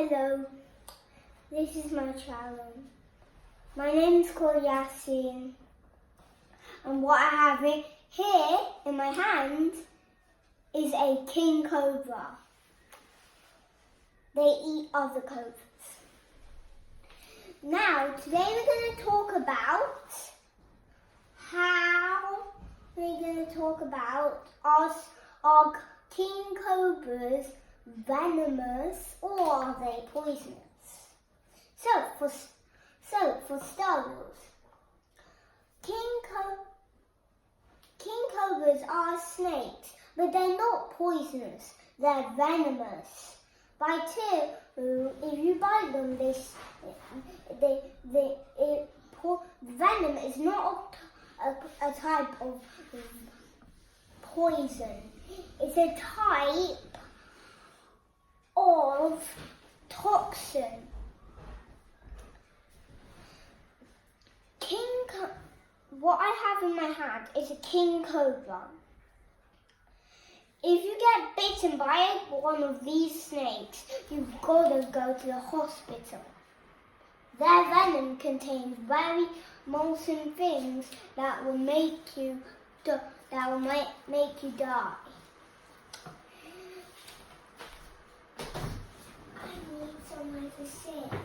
Hello, this is my channel. My name is called Yasin, and what I have here in my hand is a king cobra. They eat other cobras. Now, today we're going to talk about are king cobras venomous or are they poisonous? So for starters, king cobras are snakes, but they're not poisonous. They're venomous. If you bite them, venom is not a type of poison. It's a type of toxin. What I have in my hand is a king cobra. If you get bitten by one of these snakes, you've got to go to the hospital. Their venom contains very molten things that will make you die. I need somewhere to sit.